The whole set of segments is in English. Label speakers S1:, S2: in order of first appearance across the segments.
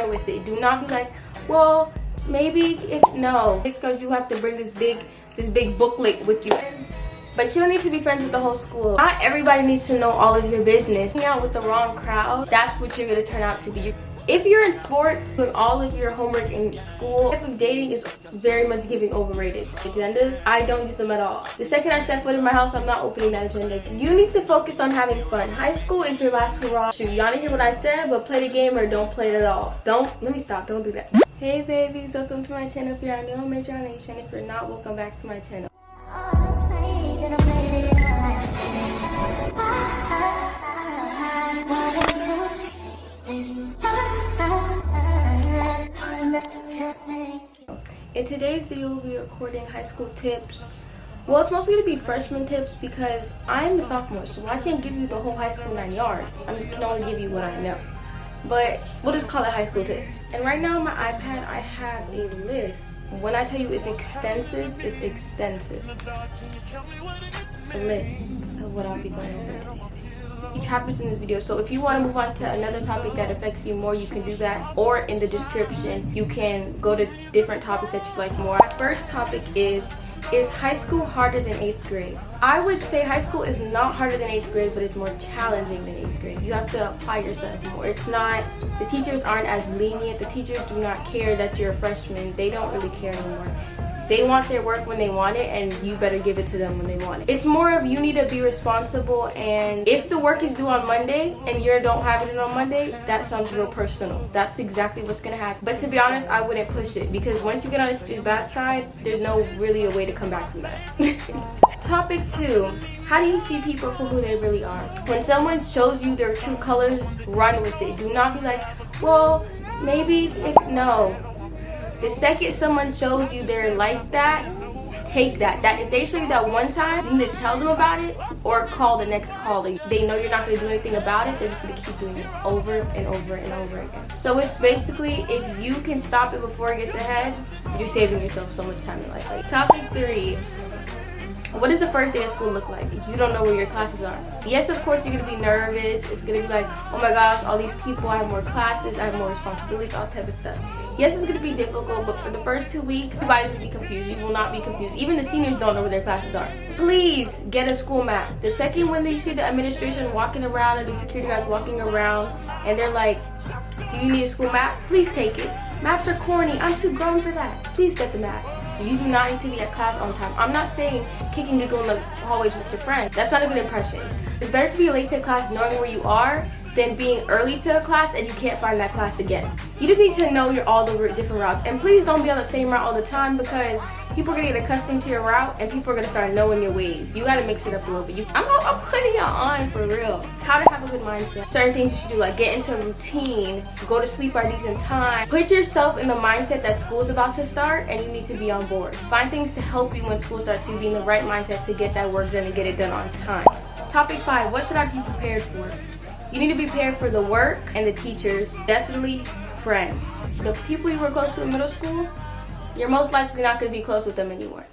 S1: run with it. Do not be like, well, maybe if no. It's because you have to bring this big booklet with you. But you don't need to be friends with the whole school. Not everybody needs to know all of your business. Hanging out with the wrong crowd, that's what you're gonna turn out to be. If you're in sports, doing all of your homework in school, type of dating is very much giving overrated. Agendas, I don't use them at all. The second I step foot in my house, I'm not opening that agenda. You need to focus on having fun. High school is your last hurrah. Shoot, y'all didn't hear what I said, but play the game or don't play it at all. Let me stop, don't do that. Hey babies, welcome to my channel. If you're new, I'm adrianna. If you're not, welcome back to my channel. In today's video, we'll be recording high school tips. Well, it's mostly going to be freshman tips because I'm a sophomore, so I can't give you the whole high school 9 yards. I can only give you what I know. But we'll just call it high school tips. And right now on my iPad, I have a list. When I tell you it's extensive, it's extensive. A list of what I'll be going over in today's video. Each happens in this video, so if you want to move on to another topic that affects you more, you can do that, or in the description you can go to different topics that you like more. My first topic is high school harder than 8th grade? I would say high school is not harder than 8th grade, but it's more challenging than 8th grade. You have to apply yourself more. It's not, the teachers aren't as lenient. The teachers do not care that you're a freshman. They don't really care anymore. They want their work when they want it, and you better give it to them when they want it. It's more of you need to be responsible, and if the work is due on Monday and you don't have it in on Monday, that sounds real personal. That's exactly what's gonna happen. But to be honest, I wouldn't push it because once you get on this bad side, there's no really a way to come back from that. Topic 2. How do you see people for who they really are? When someone shows you their true colors, run with it. Do not be like, well, maybe if no. The second someone shows you they're like that, take that. If they show you that one time, you need to tell them about it or call the next caller. They know you're not going to do anything about it. They're just going to keep doing it over and over and over again. So it's basically, if you can stop it before it gets ahead, you're saving yourself so much time in life. Topic 3. What does the first day of school look like if you don't know where your classes are? Yes, of course, you're going to be nervous. It's going to be like, oh my gosh, all these people, I have more classes, I have more responsibilities, all type of stuff. Yes, it's going to be difficult, but for the first 2 weeks, everybody's going to be confused. You will not be confused. Even the seniors don't know where their classes are. Please get a school map. The second when you see the administration walking around and the security guards walking around and they're like, do you need a school map? Please take it. Maps are corny. I'm too grown for that. Please get the map. You do not need to be at class on time. I'm not saying kick and giggle in the hallways with your friends. That's not a good impression. It's better to be late to class knowing where you are than being early to a class and you can't find that class again. You just need to know all the different routes. And please don't be on the same route all the time because people are going to get accustomed to your route and people are going to start knowing your ways. You got to mix it up a little bit. I'm putting y'all on for real. How to have a good mindset. Certain things you should do, like get into a routine, go to sleep at a decent time. Put yourself in the mindset that school's about to start and you need to be on board. Find things to help you when school starts, you be in the right mindset to get that work done and get it done on time. Topic 5, what should I be prepared for? You need to be prepared for the work and the teachers. Definitely friends. The people you were close to in middle school, you're most likely not going to be close with them anymore.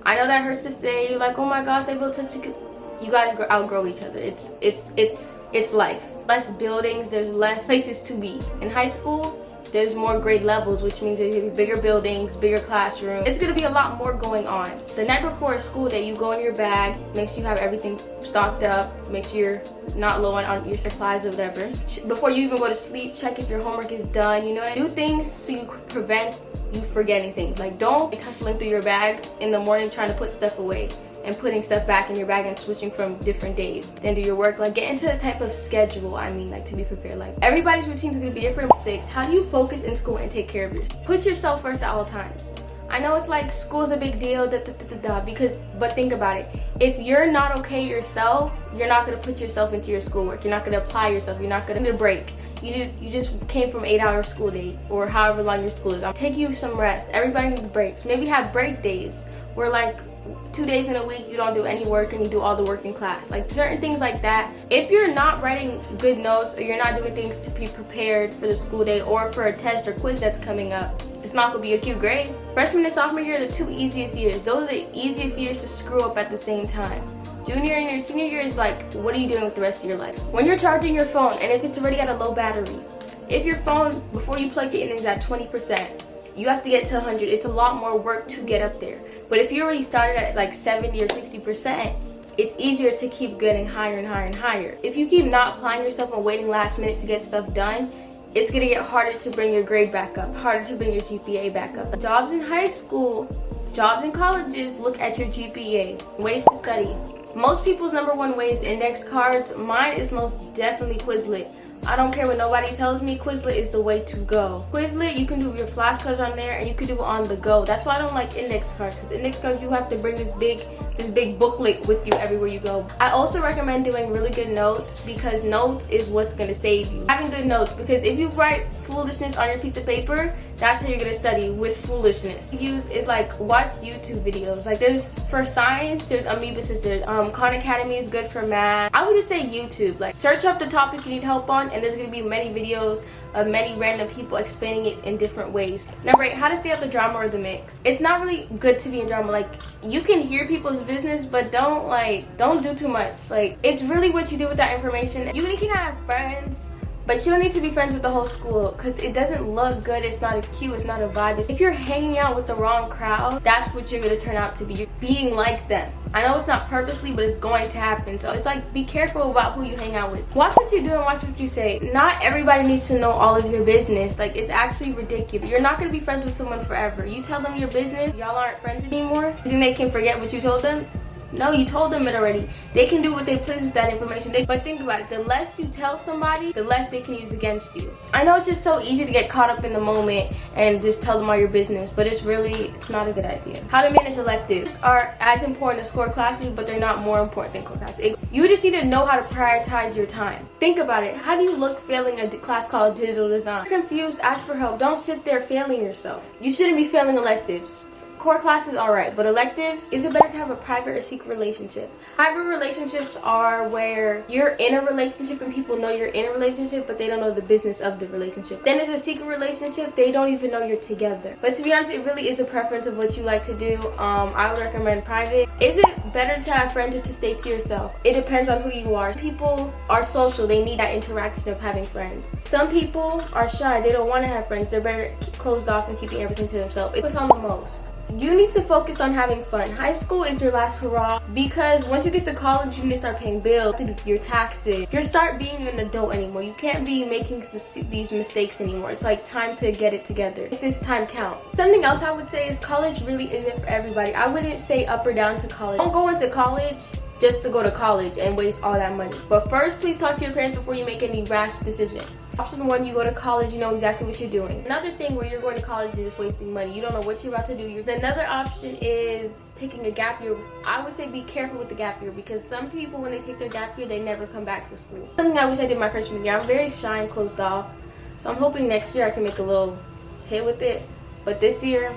S1: I know that hurts to say. You're like, oh my gosh, they built such a good... You guys outgrow each other. It's life. Less buildings, there's less places to be. In high school, there's more grade levels, which means there's going to be bigger buildings, bigger classrooms. It's going to be a lot more going on. The night before a school day, you go in your bag, make sure you have everything stocked up, make sure you're not low on your supplies or whatever. Before you even go to sleep, check if your homework is done. You know, do things so you prevent you forgetting things. Like, don't be tussling through your bags in the morning trying to put stuff away and putting stuff back in your bag and switching from different days. Then do your work. Like, get into the type of schedule, like to be prepared. Like, everybody's routines are gonna be different. 6, how do you focus in school and take care of yourself? Put yourself first at all times. I know it's like school's a big deal, but think about it. If you're not okay yourself, you're not gonna put yourself into your schoolwork. You're not gonna apply yourself. You're not gonna need a break. You just came from 8-hour school day or however long your school is. Take you some rest. Everybody needs breaks. Maybe have break days where like 2 days in a week you don't do any work and you do all the work in class. Like certain things like that. If you're not writing good notes or you're not doing things to be prepared for the school day or for a test or quiz that's coming up, it's not gonna be a cute grade. Freshman and sophomore year are the 2 easiest years. Those are the easiest years to screw up at the same time. Junior and your senior year is like, what are you doing with the rest of your life? When you're charging your phone and if it's already at a low battery, If your phone, before you plug it in, is at 20%, you have to get to 100. It's a lot more work to get up there. But if you already started at like 70 or 60%, it's easier to keep getting higher and higher and higher. If you keep not applying yourself and waiting last minute to get stuff done, it's gonna get harder to bring your grade back up, harder to bring your GPA back up. Jobs in high school, jobs in colleges, look at your GPA. Ways to study. Most people's #1 way is index cards. Mine is most definitely Quizlet. I don't care what nobody tells me, Quizlet is the way to go. Quizlet, you can do your flashcards on there and you can do it on the go. That's why I don't like index cards, because index cards you have to bring this big booklet with you everywhere you go. I also recommend doing really good notes, because notes is what's gonna save you. Having good notes, because if you write foolishness on your piece of paper, that's how you're gonna study, with foolishness. Use is like watch YouTube videos. Like there's for science, there's Amoeba Sisters. Khan Academy is good for math. I would just say YouTube. Like search up the topic you need help on, and there's gonna be many videos of many random people explaining it in different ways. Number 8, how to stay out the drama or the mix. It's not really good to be in drama. Like you can hear people's business, but don't do too much. Like it's really what you do with that information. You can have friends, but you don't need to be friends with the whole school, because it doesn't look good. It's not a cue, it's not a vibe. If you're hanging out with the wrong crowd, that's what you're going to turn out to be. You're being like them. I know it's not purposely, but it's going to happen. So it's like, be careful about who you hang out with. Watch what you do and watch what you say. Not everybody needs to know all of your business. Like, it's actually ridiculous. You're not going to be friends with someone forever. You tell them your business, y'all aren't friends anymore. You think they can forget what you told them? No, you told them it already. They can do what they please with that information. But think about it. The less you tell somebody, the less they can use against you. I know it's just so easy to get caught up in the moment and just tell them all your business, but it's not a good idea. How to manage electives are as important as core classes, but they're not more important than core classes. You just need to know how to prioritize your time. Think about it. How do you look failing a class called digital design? If you're confused, ask for help. Don't sit there failing yourself. You shouldn't be failing electives. Core classes, alright, but electives, is it better to have a private or secret relationship? Private relationships are where you're in a relationship and people know you're in a relationship, but they don't know the business of the relationship. Then there's a secret relationship, they don't even know you're together. But to be honest, it really is a preference of what you like to do. I would recommend private. Is it better to have friends or to stay to yourself? It depends on who you are. People are social, they need that interaction of having friends. Some people are shy, they don't want to have friends, they're better closed off and keeping everything to themselves. It puts on the most. You need to focus on having fun. High school is your last hurrah, because once you get to college, you need to start paying bills, to do your taxes. You start being an adult anymore. You can't be making these mistakes anymore. It's like time to get it together. Make this time count. Something else I would say is college really isn't for everybody. I wouldn't say up or down to college. Don't go into college just to go to college and waste all that money. But first, please talk to your parents before you make any rash decision. Option 1, you go to college, you know exactly what you're doing. Another thing where you're going to college and you're just wasting money. You don't know what you're about to do. Another option is taking a gap year. I would say be careful with the gap year, because some people, when they take their gap year, they never come back to school. Something I wish I did my freshman year. I'm very shy and closed off. So I'm hoping next year I can make a little hay with it. But this year,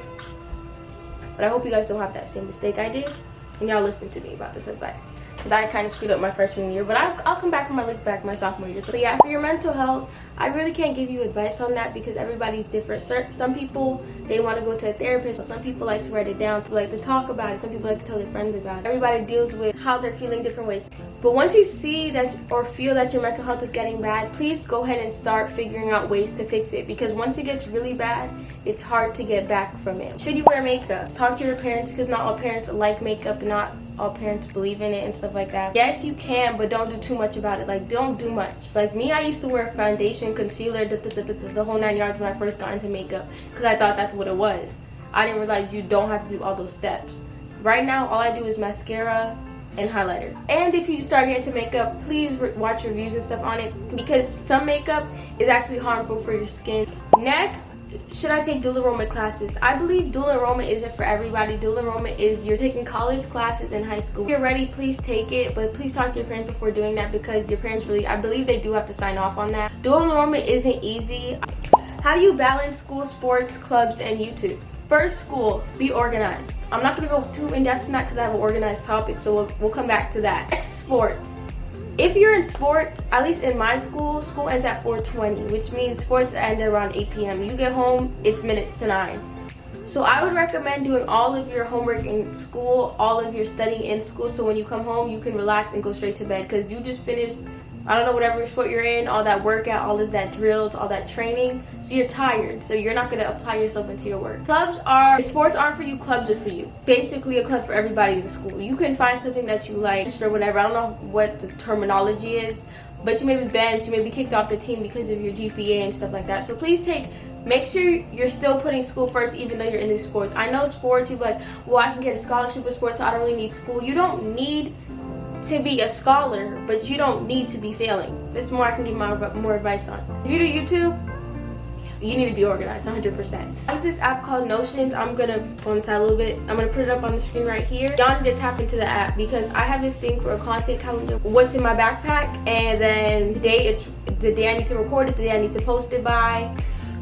S1: I hope you guys don't have that same mistake I did. And y'all listen to me about this advice, because I kind of screwed up my freshman year, but I'll come back from my look back my sophomore year. So yeah, for your mental health, I really can't give you advice on that, because everybody's different. Some people, they want to go to a therapist. Some people like to write it down, like to talk about it. Some people like to tell their friends about it. Everybody deals with how they're feeling different ways. But once you see that or feel that your mental health is getting bad, please go ahead and start figuring out ways to fix it, because once it gets really bad, it's hard to get back from it. Should you wear makeup? Talk to your parents, because not all parents like makeup, and not all parents believe in it and stuff like that. Yes, you can, but don't do too much about it. Like, don't do much. Like me, I used to wear foundation, concealer, the whole 9 yards when I first got into makeup, because I thought that's what it was. I didn't realize you don't have to do all those steps. Right now, all I do is mascara and highlighter. And if you start getting into makeup, please watch reviews and stuff on it, because some makeup is actually harmful for your skin. Next, should I take dual enrollment classes? I believe dual enrollment isn't for everybody. Dual enrollment is you're taking college classes in high school. If you're ready, please take it, but please talk to your parents before doing that, because your parents really, I believe they do have to sign off on that. Dual enrollment isn't easy. How do you balance school, sports, clubs, and YouTube? First, school, be organized. I'm not gonna go too in depth in that because I have an organized topic, so we'll come back to that. Next, sports. If you're in sports, at least in my school ends at 4:20, which means sports end around 8 p.m. You get home, it's minutes to 9. So I would recommend doing all of your homework in school, all of your studying in school, so when you come home, you can relax and go straight to bed, because you just finished I don't know, whatever sport you're in, all that workout, all of that drills, all that training. So you're tired, so you're not gonna apply yourself into your work. Sports aren't for you, clubs are for you. Basically a club for everybody in the school. You can find something that you like or whatever. I don't know what the terminology is, but you may be benched, you may be kicked off the team because of your GPA and stuff like that. So please make sure you're still putting school first even though you're in these sports. I know sports, you're like, well, I can get a scholarship with sports, so I don't really need school. You don't need to be a scholar, but you don't need to be failing. That's more I can give more advice on. If you do YouTube, you need to be organized 100%. I use this app called Notions. I'm gonna go on the side a little bit. I'm gonna put it up on the screen right here. Y'all need to tap into the app because I have this thing for a content calendar. What's in my backpack, and then the day I need to record it, the day I need to post it by.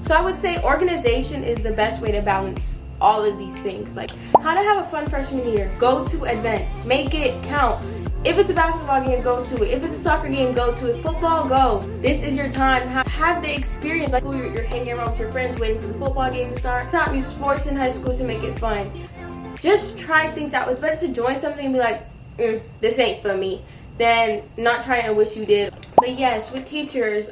S1: So I would say organization is the best way to balance all of these things. Like how to have a fun freshman year. Go to an event. Make it count. If it's a basketball game, go to it. If it's a soccer game, go to it. Football, go. This is your time. Have the experience. Like you're hanging around with your friends waiting for the football game to start. Not new sports in high school to make it fun. Just try things out. It's better to join something and be like, this ain't for me, than not try and wish you did. But yes, with teachers,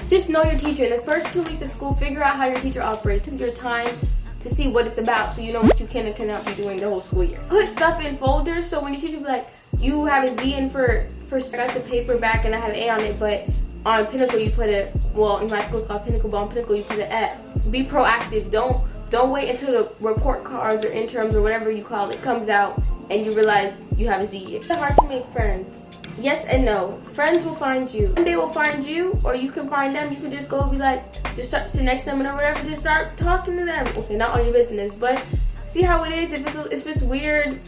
S1: just know your teacher. In the first 2 weeks of school, figure out how your teacher operates. It's your time to see what it's about so you know what you can and cannot be doing the whole school year. Put stuff in folders so when your teacher be like, you have a Z in for I got the paper back and I have an A on it, but on Pinnacle you put it, well in my school it's called Pinnacle, but on Pinnacle you put an F. Be proactive. Don't wait until the report cards or interims or whatever you call it comes out and you realize you have a Z. It's hard to make friends. Yes and no. Friends will find you. And they will find you, or you can find them. You can just go be like, just start sit next to them or whatever, just start talking to them. Okay, not all your business, but see how it is. If it's weird,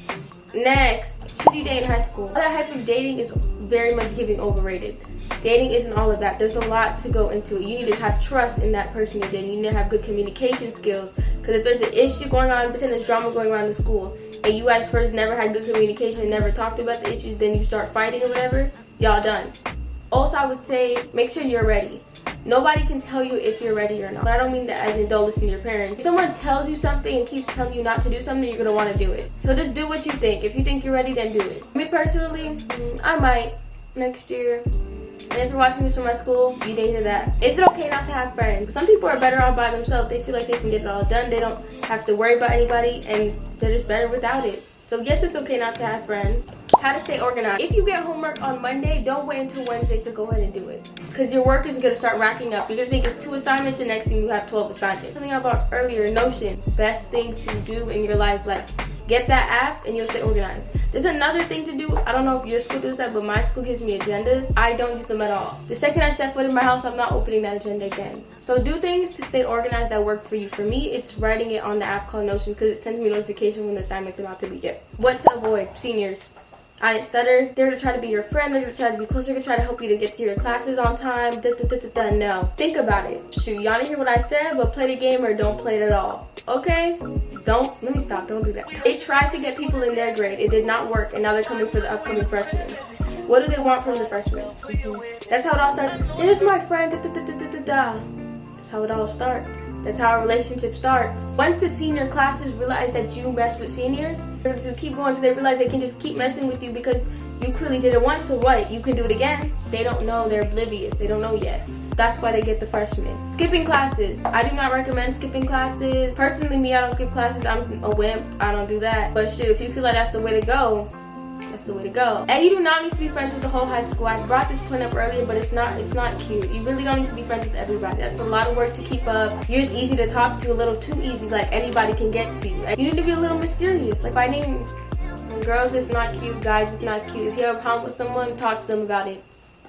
S1: next. Should you date in high school? That type of dating is very much giving overrated. Dating isn't all of that. There's a lot to go into it. You need to have trust in that person you're dating. You need to have good communication skills. Because if there's an issue going on, pretend there's drama going on in the school, and you guys first never had good communication and never talked about the issues, then you start fighting or whatever, y'all done. Also, I would say, make sure you're ready. Nobody can tell you if you're ready or not. But I don't mean that as in don't listen to your parents. If someone tells you something and keeps telling you not to do something, you're gonna want to do it. So just do what you think. If you think you're ready, then do it. Me personally, I might next year. And if you're watching this from my school, you didn't hear that. Is it okay not to have friends? Some people are better off by themselves. They feel like they can get it all done. They don't have to worry about anybody, and they're just better without it. So yes, it's okay not to have friends. How to stay organized. If you get homework on Monday, don't wait until Wednesday to go ahead and do it. Because your work is going to start racking up. You're going to think it's 2 assignments, and next thing you have 12 assignments. Something about earlier, Notion. Best thing to do in your life. Like, get that app and you'll stay organized. There's another thing to do. I don't know if your school does that, but my school gives me agendas. I don't use them at all. The second I step foot in my house, I'm not opening that agenda again. So do things to stay organized that work for you. For me, it's writing it on the app called Notion because it sends me a notification when the assignment's about to be due. What to avoid? Seniors. I didn't stutter. They're gonna try to be your friend. They're gonna try to be closer. They're gonna try to help you to get to your classes on time. No. Think about it. Shoot, y'all didn't hear what I said, but play the game or don't play it at all. Okay? Let me stop. Don't do that. They tried to get people in their grade. It did not work, and now they're coming for the upcoming freshmen. What do they want from the freshmen? That's how it all starts. There's my friend. That's how it all starts. That's how a relationship starts. Once the senior classes realize that you mess with seniors, they're going to keep going until they realize they can just keep messing with you because you clearly did it once, so what? You can do it again. They don't know. They're oblivious. They don't know yet. That's why they get the freshmen. Skipping classes. I do not recommend skipping classes. Personally, me, I don't skip classes. I'm a wimp. I don't do that. But shoot, if you feel like that's the way to go, that's the way to go. And you do not need to be friends with the whole high school. I brought this point up earlier, but it's not cute. You really don't need to be friends with everybody. That's a lot of work to keep up. You're just easy to talk to, a little too easy, like anybody can get to you. And you need to be a little mysterious. Like by name, girls, it's not cute. Guys, it's not cute. If you have a problem with someone, talk to them about it.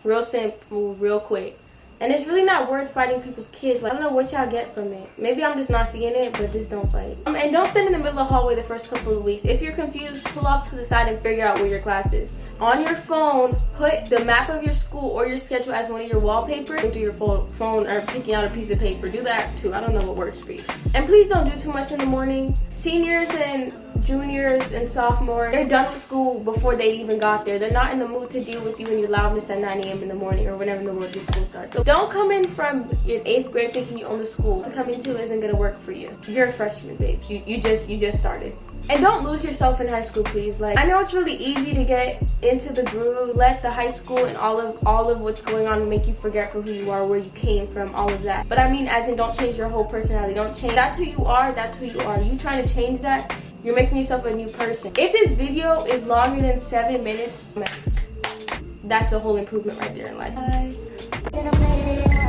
S1: Real simple, real quick. And it's really not worth fighting people's kids. Like, I don't know what y'all get from it. Maybe I'm just not seeing it, but just don't fight. And don't stand in the middle of the hallway the first couple of weeks. If you're confused, pull off to the side and figure out where your class is. On your phone, put the map of your school or your schedule as one of your wallpapers. Go through your phone or picking out a piece of paper. Do that too. I don't know what works for you. And please don't do too much in the morning. Seniors and juniors and sophomores, they're done with school before they even got there. They're not in the mood to deal with you and your loudness at 9 a.m. in the morning or whenever in the world this school starts. So don't come in from your 8th grade thinking you own the school. To come into isn't gonna work for you. You're a freshman, babes. You just started. And don't lose yourself in high school, please. Like, I know it's really easy to get into the groove, let the high school and all of what's going on make you forget for who you are, where you came from, all of that. But I mean, as in, don't change your whole personality. Don't change. That's who you are. That's who you are. You trying to change that, you're making yourself a new person. If this video is longer than 7 minutes, that's a whole improvement right there in life. Bye.